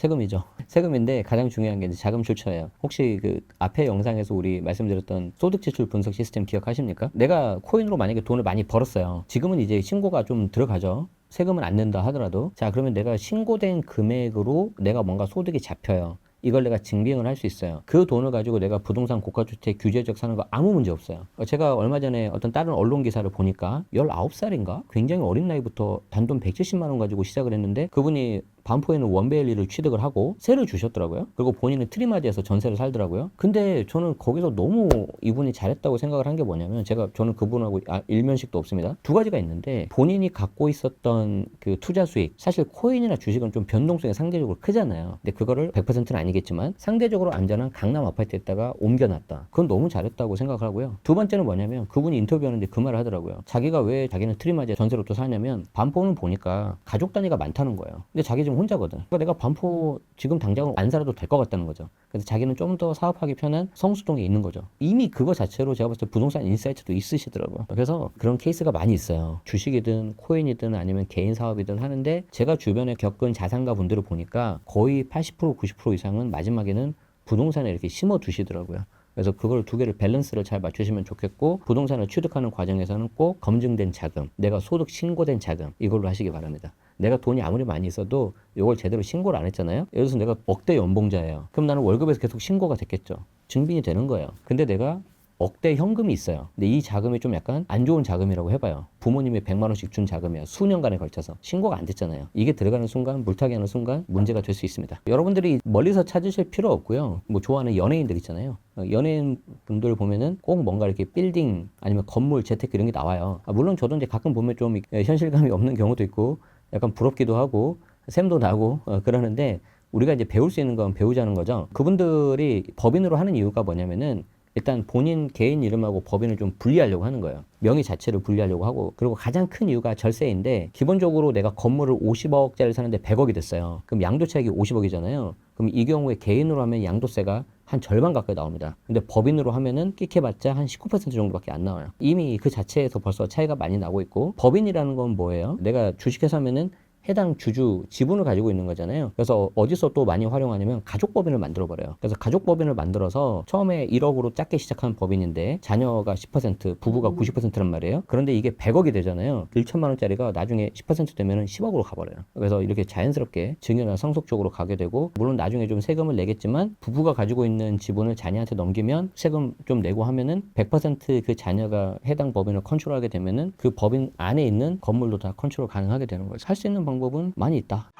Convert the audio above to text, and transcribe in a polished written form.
세금이죠. 세금인데 가장 중요한 게 이제 자금 출처예요. 혹시 그 앞에 영상에서 우리 말씀드렸던 소득 지출 분석 시스템 기억하십니까? 내가 코인으로 만약에 돈을 많이 벌었어요. 지금은 이제 신고가 좀 들어가죠. 세금은 안 낸다 하더라도. 자, 그러면 내가 신고된 금액으로 내가 뭔가 소득이 잡혀요. 이걸 내가 증빙을 할 수 있어요. 그 돈을 가지고 내가 부동산 고가주택 규제적 사는 거 아무 문제 없어요. 제가 얼마 전에 어떤 다른 언론 기사를 보니까 19살인가? 굉장히 어린 나이부터 단돈 170만 원 가지고 시작을 했는데 그분이 반포에는 원베일리를 취득을 하고 세를 주셨더라고요. 그리고 본인은 트리마지에서 전세를 살더라고요. 근데 저는 거기서 너무 이분이 잘했다고 생각을 한 게 뭐냐면 저는 그분하고 일면식도 없습니다. 두 가지가 있는데 본인이 갖고 있었던 그 투자 수익 사실 코인이나 주식은 좀 변동성이 상대적으로 크잖아요. 근데 그거를 100%는 아니겠지만 상대적으로 안전한 강남 아파트에다가 옮겨놨다. 그건 너무 잘했다고 생각을 하고요. 두 번째는 뭐냐면 그분이 인터뷰하는데 그 말을 하더라고요. 자기가 왜 자기는 트리마지에 전세로 또 사냐면 반포는 보니까 가족 단위가 많다는 거예요. 근데 자기 지금 혼자거든. 그러니까 내가 반포 지금 당장 안 살아도 될 것 같다는 거죠. 그래서 자기는 좀 더 사업하기 편한 성수동에 있는 거죠. 이미 그거 자체로 제가 봤을 때 부동산 인사이트도 있으시더라고요. 그래서 그런 케이스가 많이 있어요. 주식이든 코인이든 아니면 개인 사업이든 하는데 제가 주변에 겪은 자산가 분들을 보니까 거의 80% 90% 이상은 마지막에는 부동산에 이렇게 심어 두시더라고요. 그래서 그걸 두 개를 밸런스를 잘 맞추시면 좋겠고 부동산을 취득하는 과정에서는 꼭 검증된 자금, 내가 소득 신고된 자금 이걸로 하시기 바랍니다. 내가 돈이 아무리 많이 있어도 이걸 제대로 신고를 안 했잖아요. 예를 들어서 내가 억대 연봉자예요. 그럼 나는 월급에서 계속 신고가 됐겠죠. 증빙이 되는 거예요. 근데 내가 억대 현금이 있어요. 근데 이 자금이 좀 약간 안 좋은 자금이라고 해봐요. 부모님이 100만 원씩 준 자금이에요. 수년간에 걸쳐서 신고가 안 됐잖아요. 이게 들어가는 순간 물타기 하는 순간 문제가 될 수 있습니다. 여러분들이 멀리서 찾으실 필요 없고요. 뭐 좋아하는 연예인들 있잖아요. 연예인 분들 보면은 꼭 뭔가 이렇게 빌딩 아니면 건물 재테크 이런 게 나와요. 물론 저도 이제 가끔 보면 좀 현실감이 없는 경우도 있고 약간 부럽기도 하고 샘도 나고 그러는데 우리가 이제 배울 수 있는 건 배우자는 거죠. 그분들이 법인으로 하는 이유가 뭐냐면은 일단 본인 개인 이름하고 법인을 좀 분리하려고 하는 거예요. 명의 자체를 분리하려고 하고 그리고 가장 큰 이유가 절세인데 기본적으로 내가 건물을 50억짜리 사는데 100억이 됐어요. 그럼 양도차익이 50억이잖아요. 그럼 이 경우에 개인으로 하면 양도세가 한 절반 가까이 나옵니다. 근데 법인으로 하면은 끽해봤자 한 19% 정도밖에 안 나와요. 이미 그 자체에서 벌써 차이가 많이 나고 있고 법인이라는 건 뭐예요? 내가 주식회사 하면은 해당 주주 지분을 가지고 있는 거잖아요. 그래서 어디서 또 많이 활용하냐면 가족법인을 만들어 버려요. 그래서 가족법인을 만들어서 처음에 1억으로 작게 시작한 법인인데 자녀가 10% 부부가 90%란 말이에요. 그런데 이게 100억이 되잖아요. 1천만 원짜리가 나중에 10% 되면 10억으로 가버려요. 그래서 이렇게 자연스럽게 증여나 상속적으로 가게 되고 물론 나중에 좀 세금을 내겠지만 부부가 가지고 있는 지분을 자녀한테 넘기면 세금 좀 내고 하면은 100% 그 자녀가 해당 법인을 컨트롤하게 되면은 그 법인 안에 있는 건물도 다 컨트롤 가능하게 되는 거죠. 할 수 있는 방법은 많이 있다.